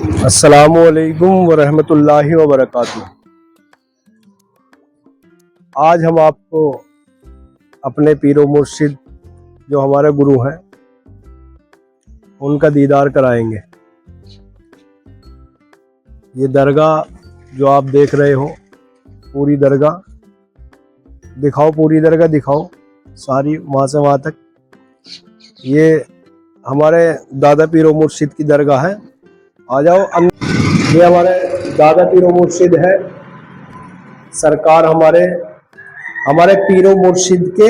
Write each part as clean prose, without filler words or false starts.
अस्सलामुअलैकुम वरहमतुल्लाहि वबरकातुहू। आज हम आपको अपने पीरो मुर्शिद जो हमारे गुरु हैं उनका दीदार कराएंगे। ये दरगाह जो आप देख रहे हो, पूरी दरगाह दिखाओ, पूरी दरगाह दिखाओ, सारी वहाँ से वहाँ तक। ये हमारे दादा पीरो मुर्शिद की दरगाह है। आ जाओ। ये हमारे दादा पीरो मुर्शिद है। सरकार हमारे पीरो मुर्शिद के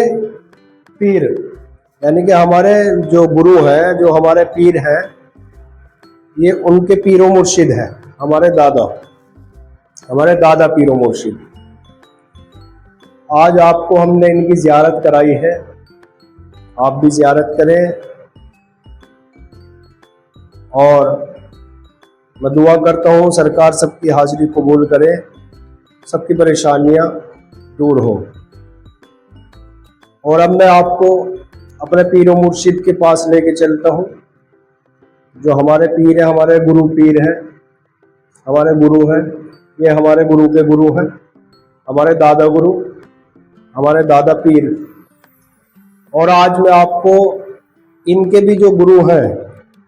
पीर, यानी कि हमारे जो गुरु हैं, जो हमारे पीर हैं, ये उनके पीरो मुर्शिद है। हमारे दादा पीरो मुर्शिद। आज आपको हमने इनकी ज़ियारत कराई है, आप भी ज़ियारत करें। और मैं दुआ करता हूँ सरकार सबकी हाजिरी कबूल करे, सबकी परेशानियाँ दूर हो। और अब मैं आपको अपने पीरो मुर्शिद के पास लेके चलता हूँ, जो हमारे पीर है, हमारे गुरु पीर हैं, हमारे गुरु हैं। ये हमारे गुरु के गुरु हैं, हमारे दादा गुरु, हमारे दादा पीर। और आज मैं आपको इनके भी जो गुरु हैं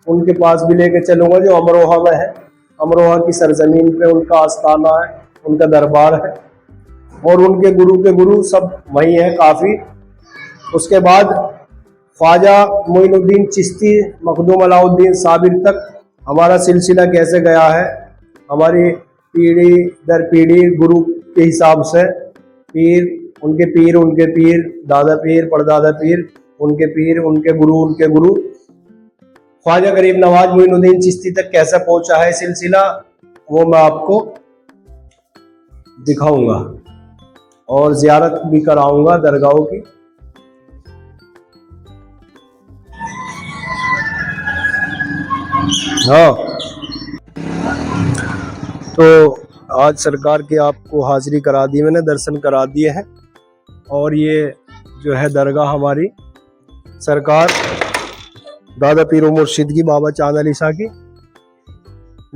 उनके पास भी लेके चलूँगा, जो अमरोहा में है। अमरोहा की सरजमीन पे उनका आस्थाना है, उनका दरबार है, और उनके गुरु के गुरु सब वही हैं काफ़ी। उसके बाद ख्वाजा मोइनुद्दीन चिश्ती, मखदूम अलाउद्दीन साबिर तक हमारा सिलसिला कैसे गया है, हमारी पीढ़ी दर पीढ़ी गुरु के हिसाब से, पीर, उनके पीर, दादा पीर, परदादा पीर, उनके पीर, उनके गुरु ख्वाजा गरीब नवाज मोइनुद्दीन चिश्ती तक कैसा पहुंचा है सिलसिला, वो मैं आपको दिखाऊंगा और ज़ियारत भी कराऊंगा दरगाहों की। हाँ, तो आज सरकार की आपको हाजिरी करा दी मैंने, दर्शन करा दिए हैं। और ये जो है दरगाह हमारी सरकार दादा पीरो मुर्शिद की, बाबा चांद अली शाह की,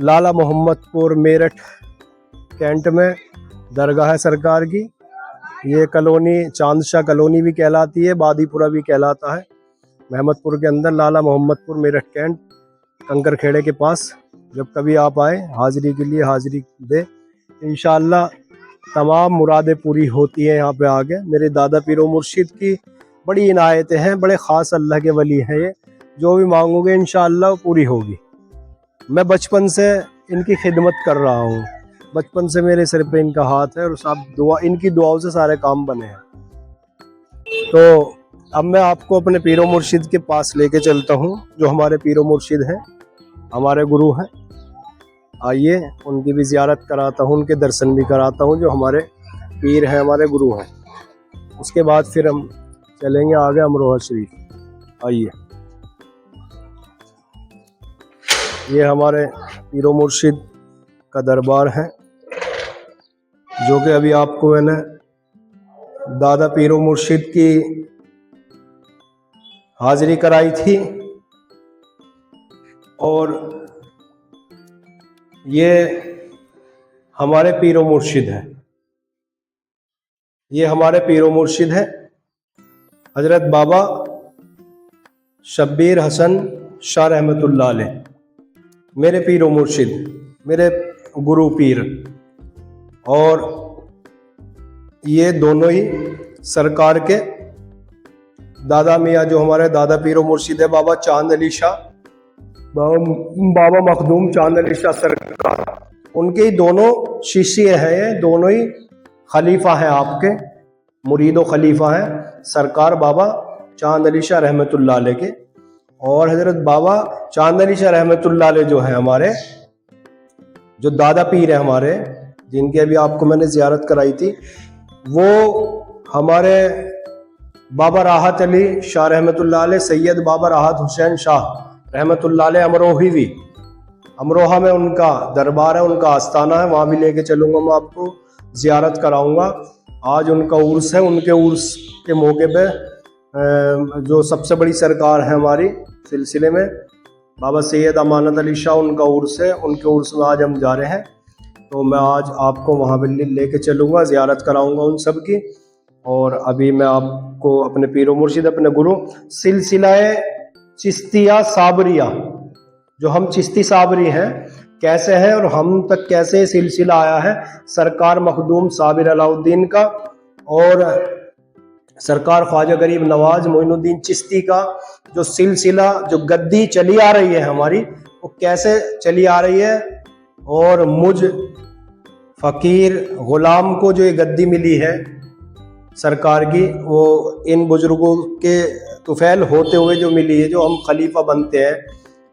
लाला मोहम्मदपुर मेरठ कैंट में दरगाह है सरकार की। ये कॉलोनी चांदशाह कॉलोनी भी कहलाती है, बादीपुरा भी कहलाता है। महमदपुर के अंदर लाला मोहम्मदपुर मेरठ कैंट, कंकर खेड़े के पास। जब कभी आप आए हाजिरी के लिए, हाजिरी दे, इंशाअल्लाह तमाम मुरादें पूरी होती हैं यहाँ पे आके। मेरे दादा पीरो मुर्शिद की बड़ी इनायतें हैं, बड़े ख़ास अल्लाह के वली हैं ये। जो भी मांगोगे इंशाअल्लाह पूरी होगी। मैं बचपन से इनकी खिदमत कर रहा हूँ, बचपन से मेरे सिर पे इनका हाथ है, और सब इनकी दुआओं से सारे काम बने हैं। तो अब मैं आपको अपने पीरो मुर्शिद के पास लेके चलता हूँ, जो हमारे पीरो मुर्शिद हैं, हमारे गुरु हैं। आइए उनकी भी ज़ियारत कराता हूँ, उनके दर्शन भी कराता हूँ, जो हमारे पीर हैं, हमारे गुरु हैं। उसके बाद फिर हम चलेंगे आगे अमरोहा शरीफ। आइए, ये हमारे पीरो मुर्शिद का दरबार है, जो कि अभी आपको मैंने दादा पीरो मुर्शिद की हाजिरी कराई थी। और ये हमारे पीरो मुर्शिद है, ये हमारे पीरो मुर्शिद है हजरत बाबा शब्बीर हसन शाह रहमतुल्लाह अलैह, मेरे पीरो मुर्शिद, मेरे गुरु पीर। और ये दोनों ही सरकार के दादा मियाँ, जो हमारे दादा पीरो मुर्शिद है, बाबा चांद अली शाह, बाबा मखदूम चांद अली शाह सरकार, उनके ही दोनों शिष्य हैं। ये दोनों ही खलीफा हैं, आपके मुरीद व खलीफा हैं सरकार बाबा चांद अली शाह रहमतुल्लाह अलैह के। और हजरत बाबा चांद अली शाह रहमतुल्लाह अलैह जो है हमारे, जो दादा पीर है हमारे, जिनके अभी आपको मैंने ज़ियारत कराई थी, वो हमारे बाबा राहत अली शाह रहमतुल्लाह अलैह, सैयद बाबा राहत हुसैन शाह रहमतुल्लाह अलैह अमरोही भी, अमरोहा में उनका दरबार है, उनका आस्थाना है। वहाँ भी लेके चलूँगा, मैं आपको ज़ियारत कराऊँगा। आज उनका उर्स है, उनके उर्स के मौके पे जो सबसे बड़ी सरकार है हमारी सिलसिले में, बाबा सैयद अमानत अली शाह उनका उर्स है, उनके उर्स में आज हम जा रहे हैं। तो मैं आज आपको वहाँ पर लेके चलूँगा, ज़ियारत कराऊँगा उन सब की। और अभी मैं आपको अपने पीरो मुर्शिद, अपने गुरु सिलसिलाए चिश्तिया साबरिया, जो हम चिश्ती साबरी हैं, कैसे है और हम तक कैसे सिलसिला आया है, सरकार मखदूम साबिर अलाउद्दीन का और सरकार ख्वाजा गरीब नवाज मोइनुद्दीन चिश्ती का जो सिलसिला, जो गद्दी चली आ रही है हमारी, वो कैसे चली आ रही है। और मुझ फकीर गुलाम को जो ये गद्दी मिली है सरकार की, वो इन बुजुर्गों के तुफैल होते हुए जो मिली है, जो हम खलीफा बनते हैं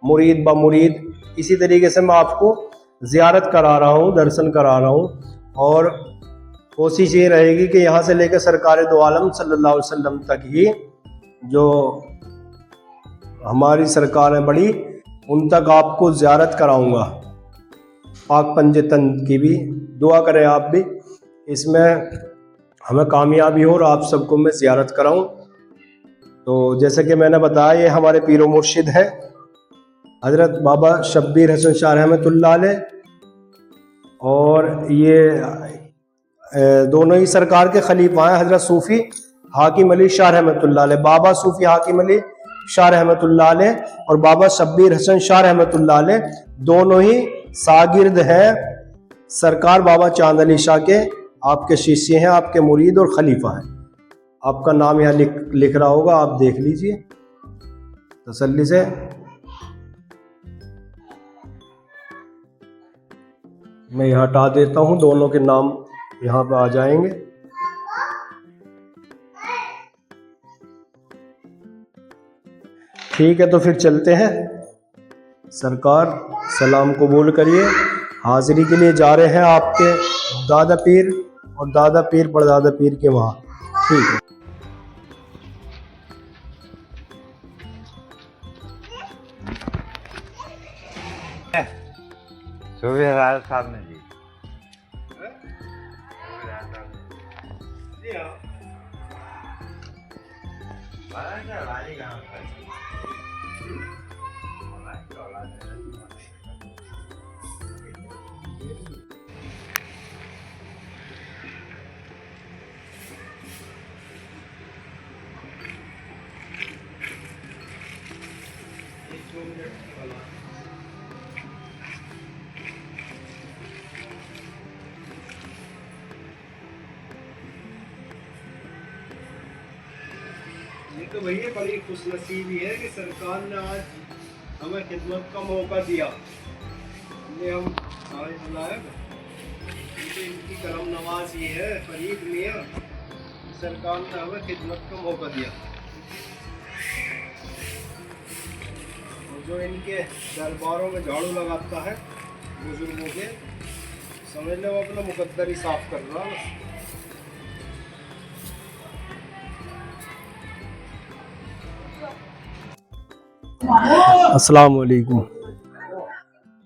मुरीद ब मुरीद। इसी तरीके से मैं आपको ज़ियारत करा रहा हूँ, दर्शन करा रहा हूँ। और कोशिश ये रहेगी कि यहाँ से लेकर सरकार दो आलम सल्लल्लाहु अलैहि वसल्लम तक ही जो हमारी सरकार है बड़ी, उन तक आपको ज़ियारत कराऊंगा। पाक पंजे तन की भी दुआ करें आप भी, इसमें हमें कामयाबी हो और आप सबको मैं ज़ियारत कराऊं। तो जैसे कि मैंने बताया, ये हमारे पीरो मुर्शिद है हज़रत बाबा शब्बीर हसन शाह रहमतुल्लाह अलैह, और ये दोनों ही सरकार के खलीफा हैं, हज़रत सूफ़ी हाकिम अली शाह रहमतुल्लाह अलैह, बाबा सूफ़ी हाकिम अली शाह रहमतुल्लाह अलैह और बाबा शब्बीर हसन शाह रहमतुल्लाह अलैह, दोनों ही शागिर्द हैं सरकार बाबा चांद अली शाह के, आपके शिष्य हैं, आपके मुरीद और खलीफा हैं। आपका नाम यहाँ लिख रहा होगा, आप देख लीजिए तसल्ली से। मैं यहाँ हटा देता हूँ, दोनों के नाम यहाँ पे आ जाएंगे। ठीक है, तो फिर चलते हैं। सरकार सलाम कबूल करिए। हाजिरी के लिए जा रहे हैं आपके दादा पीर और दादा पीर परदादा पीर के वहाँ। ठीक है। सामने जी ये तो भैया बड़ी खुशनसीबी है कि सरकार ने आज हमें खिदमत का मौका दिया। ये हम आज बुलाए, इनकी करम नवाजी है फरीद मियाँ, सरकार ने हमें खिदमत का मौका दिया। और जो इनके दरबारों में झाड़ू लगाता है बुजुर्गों के, समझ लो वो अपना मुकद्दर ही साफ कर रहा है। अस्सलाम वालेकुम।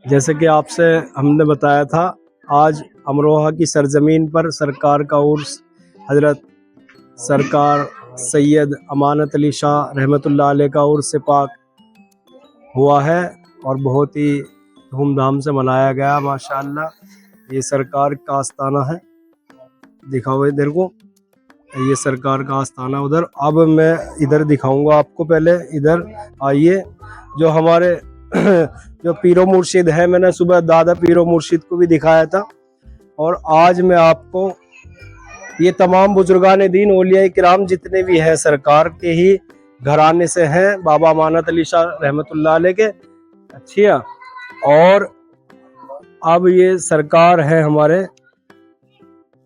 जैसे कि आपसे हमने बताया था, आज अमरोहा की सरजमीन पर सरकार का उर्स हज़रत सरकार सैयद अमानत अली शाह रहमतुल्लाह अलैह का उर्स पाक हुआ है और बहुत ही धूमधाम से मनाया गया माशाअल्लाह। ये सरकार का आस्थाना है, दिखाओ इधर को, ये सरकार का आस्थाना उधर। अब मैं इधर दिखाऊंगा आपको, पहले इधर आइए। जो हमारे जो पीरो मुर्शिद है, मैंने सुबह दादा पीरो मुर्शिद को भी दिखाया था, और आज मैं आपको ये तमाम बुजुर्गान दीन औलिया किराम जितने भी हैं सरकार के ही घराने से हैं, बाबा अमानत अली शाह रहमतुल्लाह अलैह के। अच्छा, और अब ये सरकार है हमारे,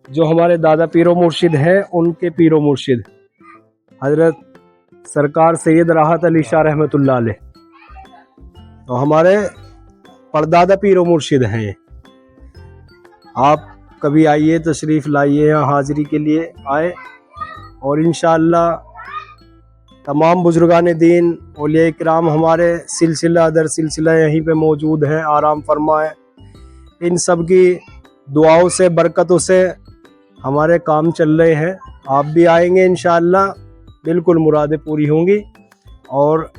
जो हमारे दादा पीरो मुर्शिद हैं, उनके पीरो मुर्शिद हजरत सरकार सैयद राहत अली शाह रहमतुल्लाह अलैह, तो हमारे परदादा पीरो मुर्शिद हैं। आप कभी आइए, तशरीफ़ लाइए, यहाँ हाज़िरी के लिए आए, और इंशाअल्लाह तमाम बुजुर्गान दीन औलिया किराम हमारे सिलसिला दर सिलसिला यहीं पे मौजूद हैं, आराम फरमाएं। इन सब की दुआओं से, बरकतों से हमारे काम चल रहे हैं। आप भी आएंगे इंशाअल्लाह, बिल्कुल मुरादें पूरी होंगी। और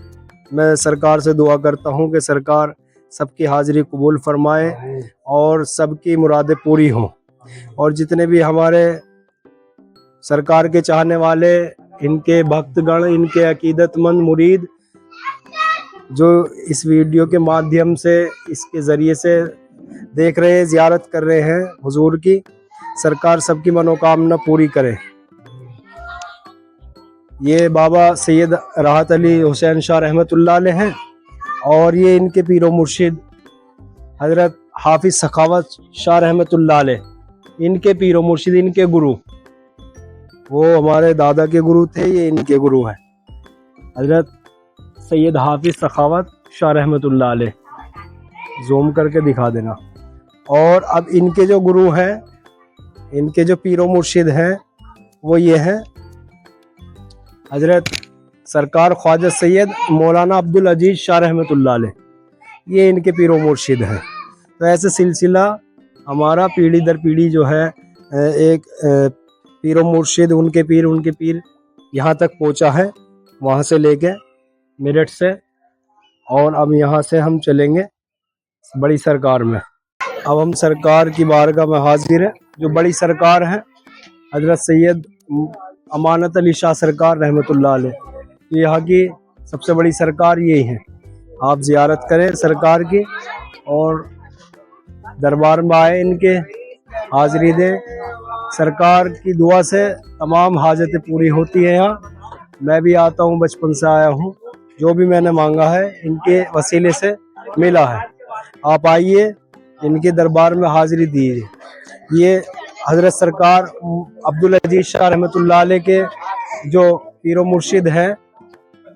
मैं सरकार से दुआ करता हूँ कि सरकार सबकी हाज़िरी कबूल फरमाए और सबकी मुरादें पूरी हों। और जितने भी हमारे सरकार के चाहने वाले, इनके भक्तगण, इनके अकीदतमंद मुरीद जो इस वीडियो के माध्यम से, इसके ज़रिए से देख रहे हैं, ज़ियारत कर रहे हैं हुजूर की, सरकार सबकी मनोकामना पूरी करे। ये बाबा सैयद राहत अली हुसैन शाह रहमतुल्लाह अलैह हैं और ये इनके पीरो मुर्शिद हज़रत हाफिज सखावत शाह रहमतुल्लाह अलैह, इनके पीरो मुर्शिद, इनके गुरु, वो हमारे दादा के गुरु थे, ये इनके गुरु हैं हज़रत सैयद हाफिज सखावत शाह रहमतुल्लाह अलैह। जूम करके दिखा देना। और अब इनके जो गुरु हैं, इनके जो पीरो मुर्शिद हैं, वो ये हैं हज़रत सरकार ख्वाजा सैयद मौलाना अब्दुल अजीज़ शाह रहमतुल्लाह अलैह, ये इनके पीरो मुर्शिद हैं। तो ऐसे सिलसिला हमारा पीढ़ी दर पीढ़ी जो है, एक पीरो मुर्शिद, उनके पीर यहाँ तक पहुँचा है, वहाँ से लेके मेरठ से। और अब यहाँ से हम चलेंगे बड़ी सरकार में। अब हम सरकार की बारगाह में हाजिर है। जो बड़ी सरकार है हज़रत सैयद अमानत अली शाह सरकार रहमतुल्लाह अलैह, यहाँ की सबसे बड़ी सरकार यही है। आप ज़ियारत करें सरकार की और दरबार में आए, इनके हाज़िरी दें। सरकार की दुआ से तमाम हाजतें पूरी होती हैं यहाँ। मैं भी आता हूँ, बचपन से आया हूँ, जो भी मैंने मांगा है इनके वसीले से मिला है। आप आइए, इनके दरबार में हाज़िरी दीजिए। ये हज़रत सरकार अब्दुल अजीज़ शाह रहमतुल्लाह अलैह के जो पीरो मुर्शिद हैं,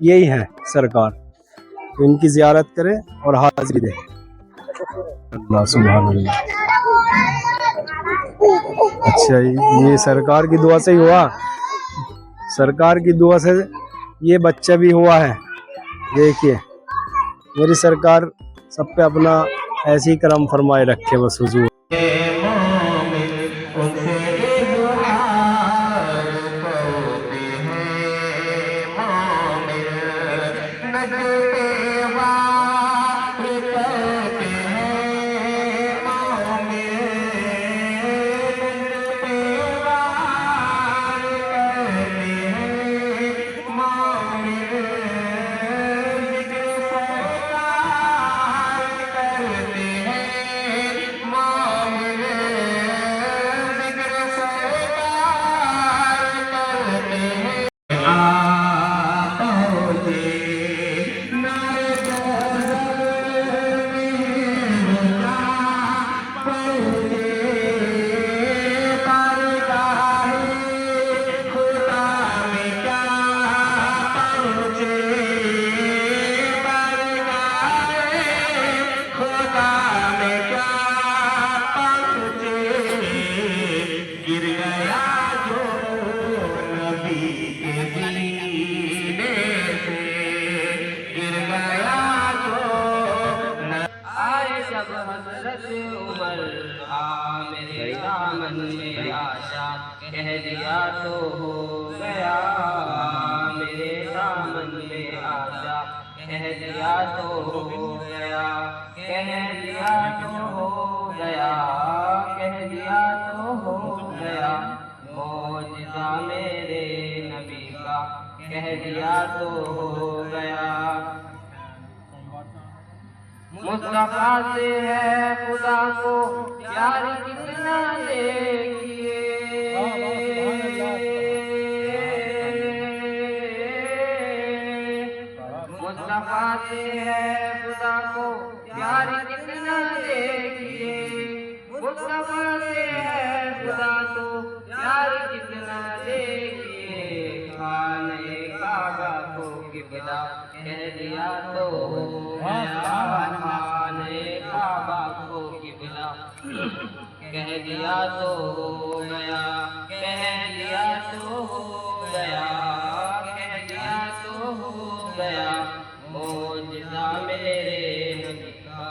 यही हैं सरकार। तो इनकी ज़ियारत करें और हाज़िरी दें। अल्लाह सुभान अल्लाह। अच्छा, ये सरकार की दुआ से ही हुआ, सरकार की दुआ से ये बच्चा भी हुआ है। देखिए, मेरी सरकार सब पे अपना ऐसी करम फरमाए रखे बस हुजूर। मेरे दामन में आशा कह दिया तो हो गया, मेरे दामन में आशा कह दिया तो हो गया, कह दिया तो हो गया, कह दिया तो हो गया, मौजिज़ा मेरे नबी का कह दिया तो हो गया। मुस्तफा से है खुदा को प्यार कितना देखिए, मुस्तफा से है खुदा को प्यार कितना देखिए, मुस्तफा से है खुदा को प्यार कितना देखिए, खाने काबा को किबला कह दिया तो खाने काबा को किबला कह दिया तो हो गया, कह दिया तो हो गया, कह दिया तो हो गया, मौजिज़ा मेरे नबी का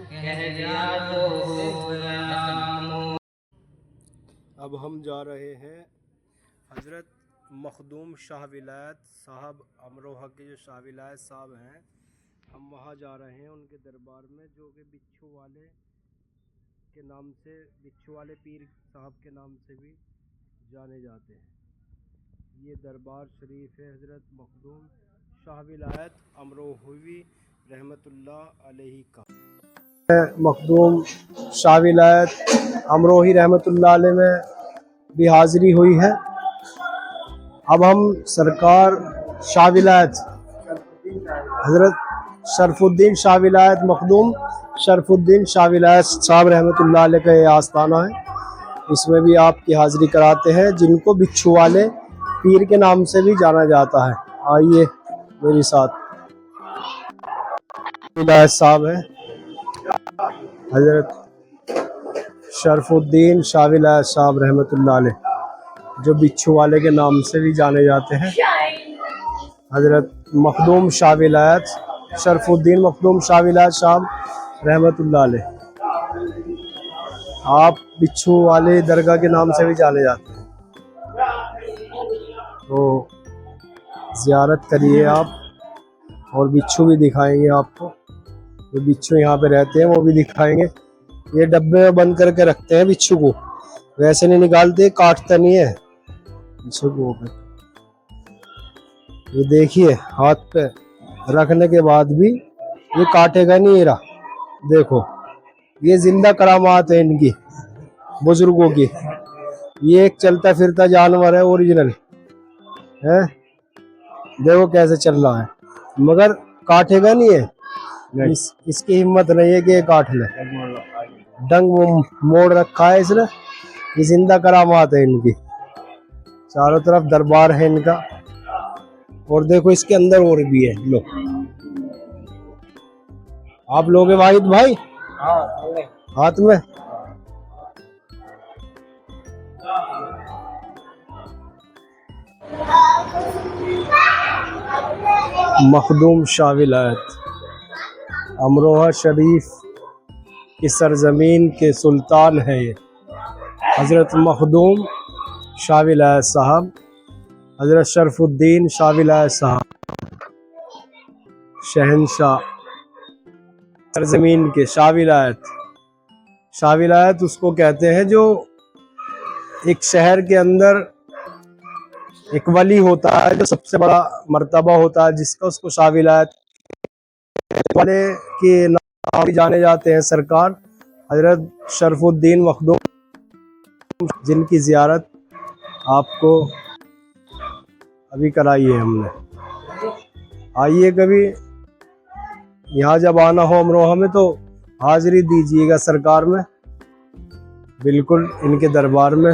कह दिया तो हो गया। अब हम जा रहे हैं हज़रत मखदूम शाह विलायत साहब अमरोहा के जो शाह विलायत साहब हैं, हम वहाँ जा रहे हैं उनके दरबार में, जो कि बिच्छू वाले के नाम से, बिच्छू वाले पीर साहब के नाम से भी जाने जाते हैं। ये दरबार शरीफ है हज़रत मखदूम शाह विलायत अमरोहवी रहमतुल्लाह अलैहि का। मखदूम शाह विलायत अमरोही रहमतुल्लाह अलैह में भी हाज़िरी हुई है। अब हम सरकार शाह विलायत हज़रत शरफुद्दीन शाह विलायत मखदूम शरफुद्दीन शाह विलायत साहब रहमतुल्लाह अलैह का ये आस्थाना है, इसमें भी आपकी हाज़िरी कराते हैं, जिनको बिच्छू वाले पीर के नाम से भी जाना जाता है। आइए मेरे साथ। विलायत साहब है हज़रत शरफुद्दीन शाह विलायत साहब रहमतुल्लाह अलैह, जो बिच्छू वाले के नाम से भी जाने जाते हैं। हज़रत मखदूम शाह विलायत शरफुद्दीन मखदूम शाह विलायत साहब रहमतुल्लाह अलैह, आप बिच्छू वाले दरगाह के नाम से भी जाने जाते हैं, तो ज़ियारत करिए आप। और बिच्छू भी दिखाएंगे आपको, जो बिच्छू यहाँ पे रहते हैं वो भी दिखाएंगे। ये डब्बे में बंद करके रखते हैं बिच्छू को, वैसे नहीं निकालते, काटता नहीं है बिच्छू को। ये देखिए हाथ पे रखने के बाद भी ये काटेगा नहीं। ये रहा, देखो, ये जिंदा करामात है इनकी, बुजुर्गों की। ये एक चलता फिरता जानवर है, ओरिजिनल है। देखो कैसे चल रहा है, मगर काटेगा नहीं है। इसकी हिम्मत नहीं है कि ये काट ले, डंग मोड़ रखा है इसने। ये जिंदा करामात है इनकी, चारों तरफ दरबार है इनका। और देखो इसके अंदर और भी है, लो आप लोगे वाहिद भाई हाथ में। मखदूम शाह विलायत अमरोहा शरीफ की सरजमीन के सुल्तान है ये हज़रत मखदूम शाह विलायत साहब, हज़रत शरफुद्दीन शाह विलायत साहब, शहनशाह सरजमीन के शाह विलायत। शाह विलायत उसको कहते हैं जो एक शहर के अंदर एक वली होता है, जो सबसे बड़ा मर्तबा होता है जिसका, उसको शाह विलायत वाले के नाम भी जाने जाते हैं। सरकार हज़रत शरफुद्दीन मखदूम, जिनकी ज़ियारत आपको अभी कराई है हमने। आइए कभी यहाँ जब आना हो अमरोहा में तो हाज़िरी दीजिएगा सरकार में, बिल्कुल इनके दरबार में।